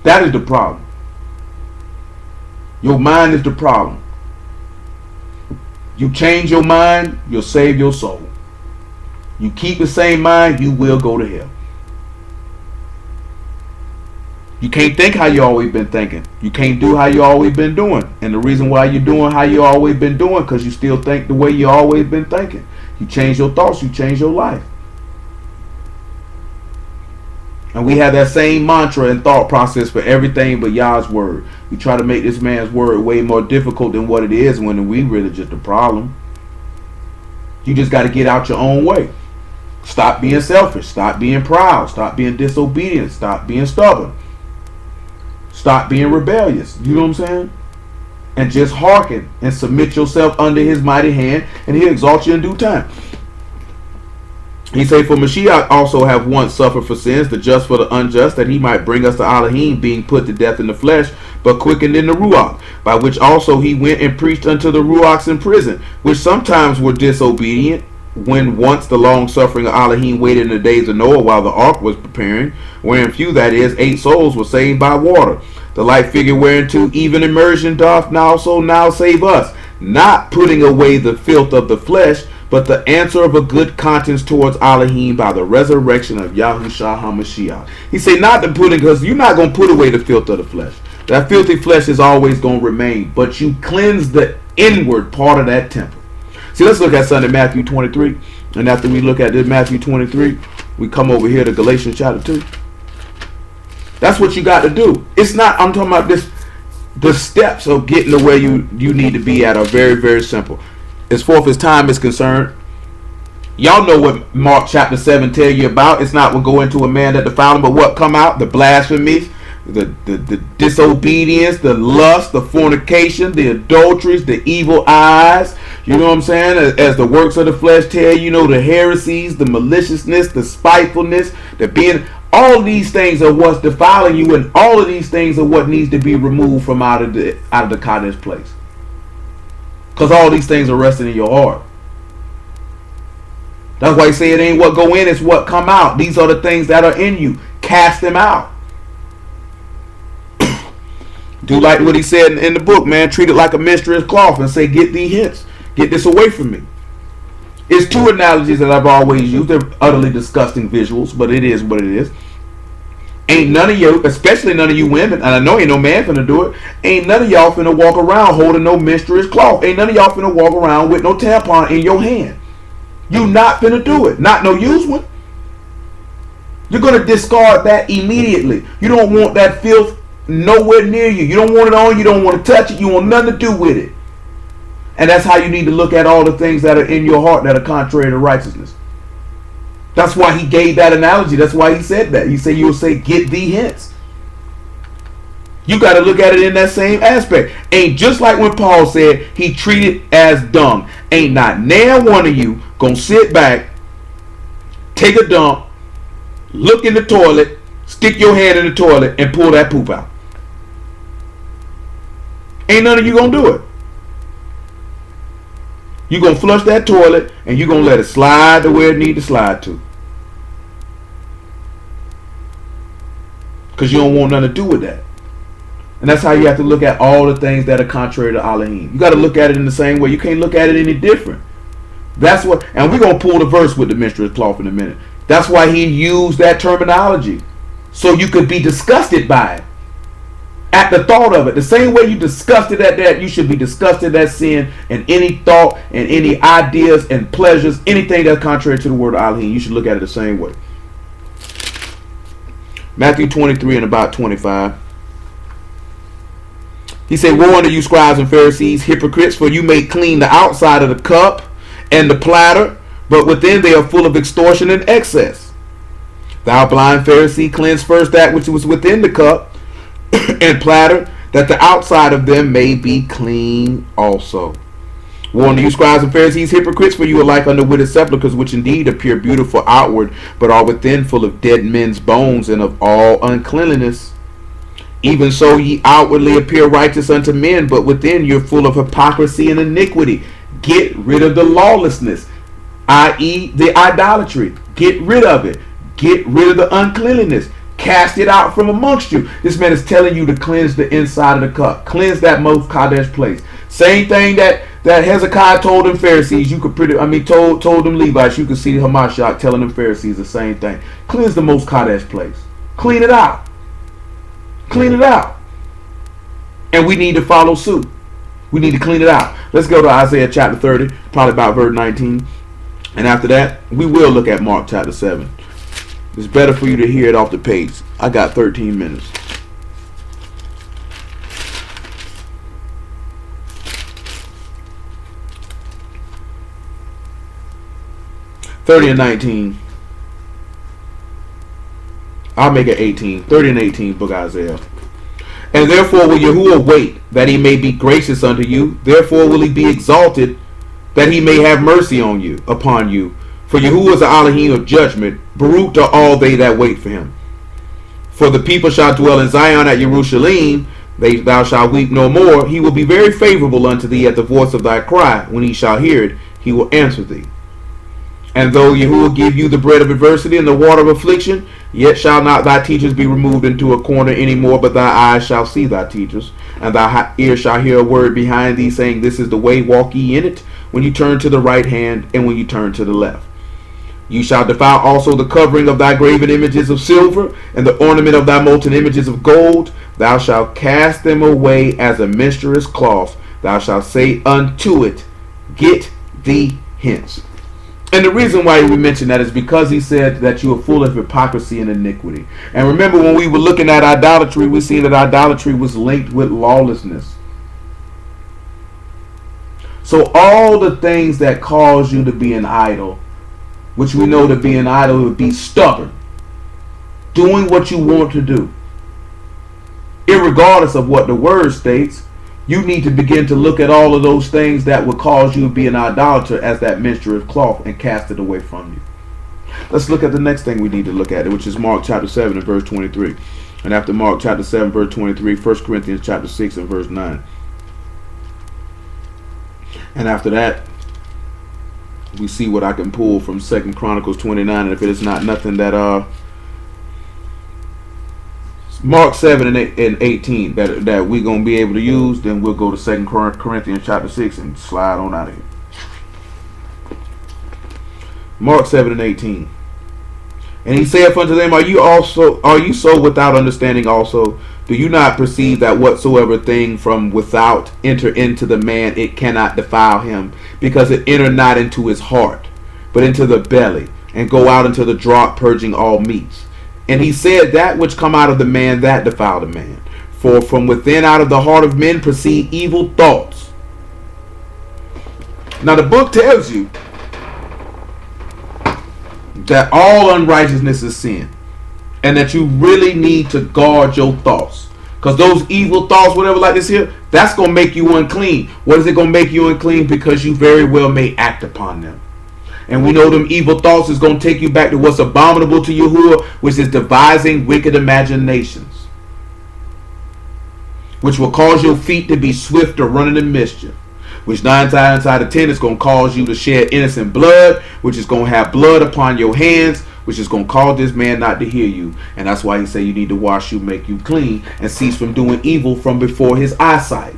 That is the problem. Your mind is the problem. You change your mind, you'll save your soul. You keep the same mind, you will go to hell. You can't think how you always been thinking. You can't do how you always been doing. And the reason why you're doing how you always been doing, because you still think the way you always been thinking. You change your thoughts, you change your life. And we have that same mantra and thought process for everything but Yah's word. We try to make this man's word way more difficult than what it is, when we really just a problem. You just got to get out your own way. Stop being selfish. Stop being proud. Stop being disobedient. Stop being stubborn. Stop being rebellious. You know what I'm saying? And just hearken and submit yourself under his mighty hand, and he'll exalt you in due time. He said, for Mashiach also have once suffered for sins, the just for the unjust, that he might bring us to Elohim, being put to death in the flesh, but quickened in the Ruach, by which also he went and preached unto the Ruachs in prison, which sometimes were disobedient, when once the long suffering of Elohim waited in the days of Noah while the ark was preparing, wherein few, that is, 8 souls, were saved by water. The like figure whereunto even immersion doth now save us, not putting away the filth of the flesh, but the answer of a good conscience towards Elohim by the resurrection of Yahushua HaMashiach. He said not to put it, because you're not going to put away the filth of the flesh. That filthy flesh is always going to remain, but you cleanse the inward part of that temple. See, let's look at Sunday Matthew 23. And after we look at this Matthew 23, we come over here to Galatians chapter 2. That's what you got to do. It's not, I'm talking about this, the steps of getting to where you need to be at are very, very simple. As far as time is concerned, y'all know what Mark chapter 7 tell you about. It's not what go into a man that defiled him, but what come out? The blasphemies, the disobedience, the lust, the fornication, the adulteries, the evil eyes. You know what I'm saying? As the works of the flesh tell you, the heresies, the maliciousness, the spitefulness, the being. All these things are what's defiling you, and all of these things are what needs to be removed from out of the qadash place. Because all these things are resting in your heart. That's why he say it ain't what go in, it's what come out. These are the things that are in you. Cast them out. Do like what he said in the book, man. Treat it like a menstruous cloth and say, get thee hence. Get this away from me. It's two analogies that I've always used. They're utterly disgusting visuals, but it is what it is. Ain't none of you, especially none of you women, and I know ain't no man finna do it, ain't none of y'all finna walk around holding no menstruous cloth. Ain't none of y'all finna walk around with no tampon in your hand. You not finna do it. Not no used one. You're gonna discard that immediately. You don't want that filth nowhere near you. You don't want it on. You don't want to touch it. You want nothing to do with it. And that's how you need to look at all the things that are in your heart that are contrary to righteousness. That's why he gave that analogy. That's why he said that. He said, you'll say, get thee hence. You got to look at it in that same aspect. Ain't just like when Paul said he treated as dung. Ain't not near one of you gonna sit back, take a dump, look in the toilet, stick your hand in the toilet, and pull that poop out. Ain't none of you gonna do it. You gonna flush that toilet and you gonna let it slide to where it need to slide to. Because you don't want nothing to do with that. And that's how you have to look at all the things that are contrary to Elohim. You got to look at it in the same way. You can't look at it any different. That's what, and we're going to pull the verse with the menstruous cloth in a minute. That's why he used that terminology. So you could be disgusted by it. At the thought of it. The same way you disgusted at that, you should be disgusted at sin and any thought and any ideas and pleasures, anything that's contrary to the word of Elohim. You should look at it the same way. Matthew 23 and about 25. He said, woe unto you, scribes and Pharisees, hypocrites, for you make clean the outside of the cup and the platter, but within they are full of extortion and excess. Thou blind Pharisee, cleanse first that which was within the cup and platter, that the outside of them may be clean also. Woe unto you, scribes and Pharisees, hypocrites, for you are like unto withered sepulchres, which indeed appear beautiful outward, but are within full of dead men's bones and of all uncleanliness. Even so ye outwardly appear righteous unto men, but within you're full of hypocrisy and iniquity. Get rid of the lawlessness, i.e. the idolatry. Get rid of it. Get rid of the uncleanliness. Cast it out from amongst you. This man is telling you to cleanse the inside of the cup. Cleanse that most qadash place. Same thing that Hezekiah told them Pharisees. You could told them Levites. You could see Hamashiach telling them Pharisees the same thing. Cleanse the most qadash place. Clean it out. Clean it out. And we need to follow suit. We need to clean it out. Let's go to Isaiah chapter 30, probably about verse 19. And after that, we will look at Mark chapter 7. It's better for you to hear it off the page. I got 13 minutes. (30 and 19). I'll make it 18. 30 and 18, book Isaiah. And therefore will Yahuwah wait, that he may be gracious unto you. Therefore will he be exalted, that he may have mercy upon you. For Yahuwah is the Elohim of judgment. Baruch are all they that wait for him. For the people shall dwell in Zion at Jerusalem. Thou shalt weep no more. He will be very favorable unto thee at the voice of thy cry. When he shall hear it, he will answer thee. And though Yahuwah give you the bread of adversity and the water of affliction, yet shall not thy teachers be removed into a corner any more, but thy eyes shall see thy teachers, and thy ears shall hear a word behind thee, saying, this is the way, walk ye in it, when you turn to the right hand, and when you turn to the left. You shall defile also the covering of thy graven images of silver, and the ornament of thy molten images of gold. Thou shalt cast them away as a menstruous cloth. Thou shalt say unto it, get thee hence. And the reason why we mention that is because he said that you are full of hypocrisy and iniquity. And remember, when we were looking at idolatry, we see that idolatry was linked with lawlessness. So all the things that cause you to be an idol, which we know to be an idol would be stubborn, doing what you want to do, irregardless of what the word states, you need to begin to look at all of those things that would cause you to be an idolater as that menstruous cloth and cast it away from you. Let's look at the next thing we need to look at, which is Mark chapter 7 and verse 23. And after Mark chapter 7 verse 23, 1 Corinthians chapter 6 and verse 9. And after that, We see what I can pull from 2 Chronicles 29, and if it is not nothing that Mark 7 and 18 that we're gonna be able to use, then we'll go to 2 Corinthians chapter 6 and slide on out of here. Mark 7 and 18. And he saith unto them, Are you so without understanding also? Do you not perceive that whatsoever thing from without enter into the man, it cannot defile him, because it enter not into his heart, but into the belly, and go out into the draught, purging all meats? And he said, That which come out of the man, that defile the man. For from within out of the heart of men proceed evil thoughts. Now the book tells you that all unrighteousness is sin, and that you really need to guard your thoughts, because those evil thoughts, whatever like this here, that's going to make you unclean. What is it going to make you unclean? Because you very well may act upon them. And we know them evil thoughts is going to take you back to what's abominable to Yahuwah, which is devising wicked imaginations, which will cause your feet to be swift to running in mischief, which 9 times out of 10 is going to cause you to shed innocent blood, which is going to have blood upon your hands, which is going to cause this man not to hear you. And that's why he say you need to wash you, make you clean, and cease from doing evil from before his eyesight.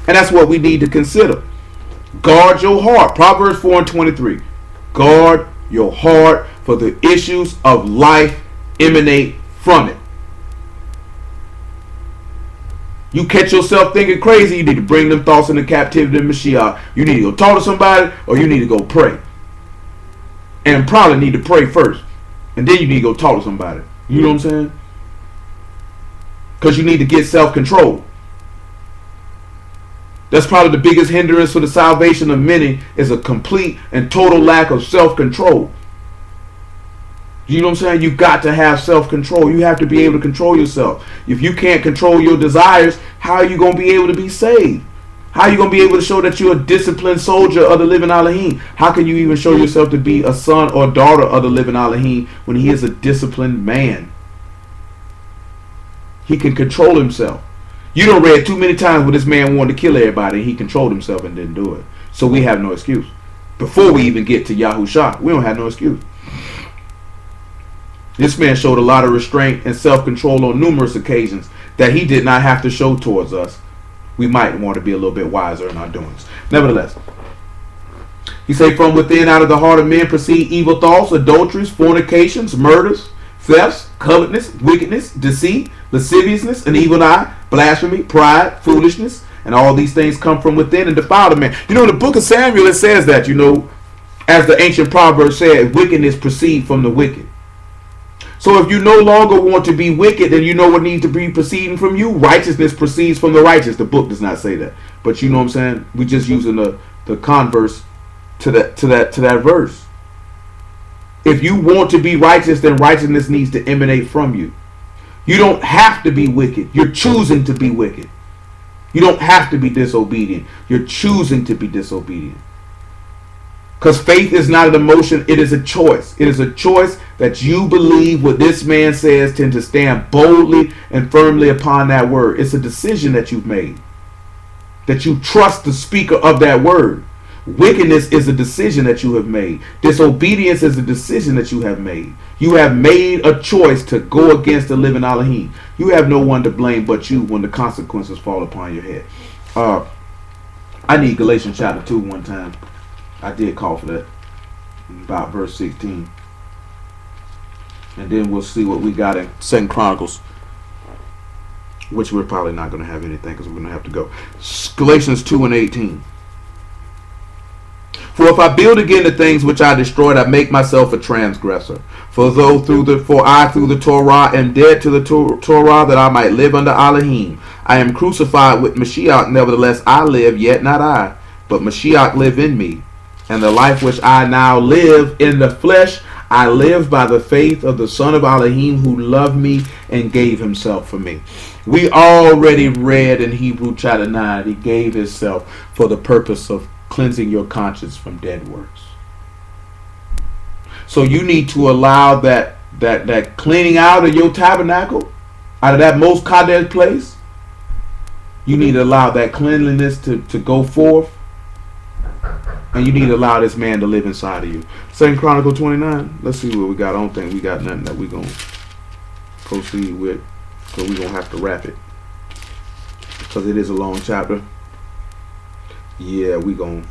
And that's what we need to consider. Guard your heart. Proverbs 4 and 23. Guard your heart, for the issues of life emanate from it. You catch yourself thinking crazy, you need to bring them thoughts into captivity to Mashiach. You need to go talk to somebody, or you need to go pray. And probably need to pray first. And then you need to go talk to somebody. You know what I'm saying? Because you need to get self-control. That's probably the biggest hindrance for the salvation of many, is a complete and total lack of self-control. You know what I'm saying? You got to have self-control. You have to be able to control yourself. If you can't control your desires, how are you going to be able to be saved? How are you going to be able to show that you're a disciplined soldier of the living Elohim? How can you even show yourself to be a son or daughter of the living Elohim when he is a disciplined man? He can control himself. You don't read too many times where this man wanted to kill everybody and he controlled himself and didn't do it. So we have no excuse. Before we even get to Yahushua, we don't have no excuse. This man showed a lot of restraint and self-control on numerous occasions that he did not have to show towards us. We might want to be a little bit wiser in our doings. Nevertheless, he said, from within out of the heart of men proceed evil thoughts, adulteries, fornications, murders, thefts, covetousness, wickedness, deceit, lasciviousness, an evil eye, blasphemy, pride, foolishness, and all these things come from within and defile the man. You know, in the book of Samuel, it says that, you know, as the ancient proverb said, wickedness proceed from the wicked. So if you no longer want to be wicked, then you know what needs to be proceeding from you. Righteousness proceeds from the righteous. The book does not say that, but you know what I'm saying. We're just using the converse to that verse. If you want to be righteous, then righteousness needs to emanate from you. You don't have to be wicked. You're choosing to be wicked. You don't have to be disobedient. You're choosing to be disobedient. Because faith is not an emotion, it is a choice. It is a choice that you believe what this man says, tend to stand boldly and firmly upon that word. It's a decision that you've made. That you trust the speaker of that word. Wickedness is a decision that you have made. Disobedience is a decision that you have made. You have made a choice to go against the living Elohim. You have no one to blame but you when the consequences fall upon your head. I need Galatians chapter 2 one time. I did call for that. About verse 16. And then we'll see what we got in 2 Chronicles. Which we're probably not going to have anything because we're going to have to go. Galatians 2 and 18. For if I build again the things which I destroyed, I make myself a transgressor. For I through the Torah am dead to the Torah, that I might live under Elohim. I am crucified with Mashiach, nevertheless I live, yet not I, but Mashiach live in me. And the life which I now live in the flesh, I live by the faith of the Son of Elohim, who loved me and gave himself for me. We already read in Hebrew chapter 9, he gave himself for the purpose of cleansing your conscience from dead works. So you need to allow that cleaning out of your tabernacle, out of that most qadash place. You need to allow that cleanliness to go forth. And you need to allow this man to live inside of you. 2 Chronicle 29. Let's see what we got. I don't think we got nothing that we're going to proceed with. So we're going to have to wrap it. Because it is a long chapter. Yeah, we're going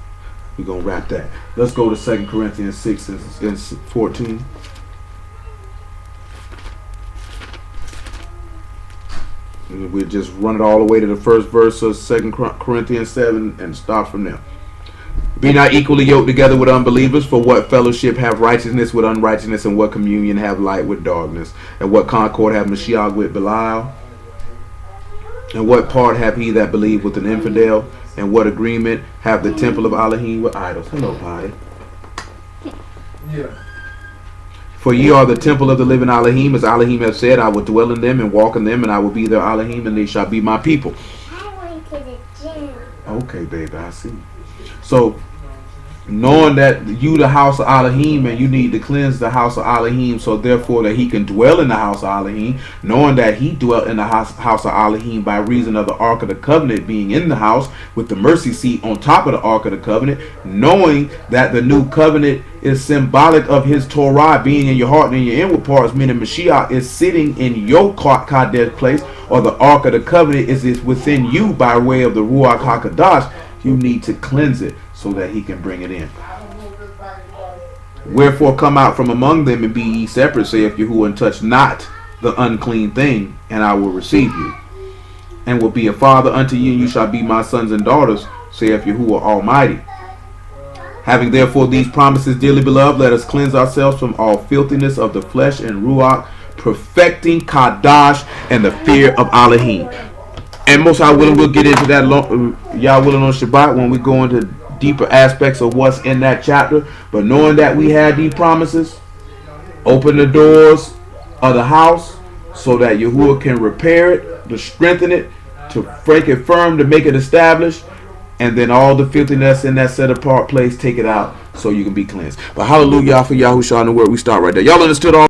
to wrap that. Let's go to 2 Corinthians 6 and 14. And we'll just run it all the way to the first verse of 2 Corinthians 7 and start from there. Be not equally yoked together with unbelievers, for what fellowship have righteousness with unrighteousness, and what communion have light with darkness, and what concord have Mashiach with Belial, and what part have he that believe with an infidel, and what agreement have the temple of Elohim with idols? Hello, Pi. Yeah. For ye are the temple of the living Elohim, as Elohim have said, I will dwell in them and walk in them, and I will be their Elohim, and they shall be my people. I went to the gym. Okay, baby, I see. So, knowing that you the house of Elohim and you need to cleanse the house of Elohim, so therefore that he can dwell in the house of Elohim, knowing that he dwelt in the house of Elohim by reason of the Ark of the Covenant being in the house with the mercy seat on top of the Ark of the Covenant, knowing that the new covenant is symbolic of his Torah being in your heart and in your inward parts, meaning Mashiach is sitting in your qadash place, or the Ark of the Covenant is within you by way of the Ruach HaKadash. You need to cleanse it so that he can bring it in. Wherefore come out from among them and be ye separate, saith Yahuwah, and touch not the unclean thing, and I will receive you, and will be a father unto you, and you shall be my sons and daughters, saith Yahuwah Almighty. Having therefore these promises, dearly beloved, let us cleanse ourselves from all filthiness of the flesh and ruach, perfecting qadash and the fear of Elohim. And most High willing, we'll get into that, y'all willing, on Shabbat when we go into deeper aspects of what's in that chapter. But knowing that we had these promises, open the doors of the house so that Yahuwah can repair it, to strengthen it, to break it firm, to make it established, and then all the filthiness in that set apart place, take it out so you can be cleansed. But hallelujah for Yahushua and the word. We start right there. Y'all understood all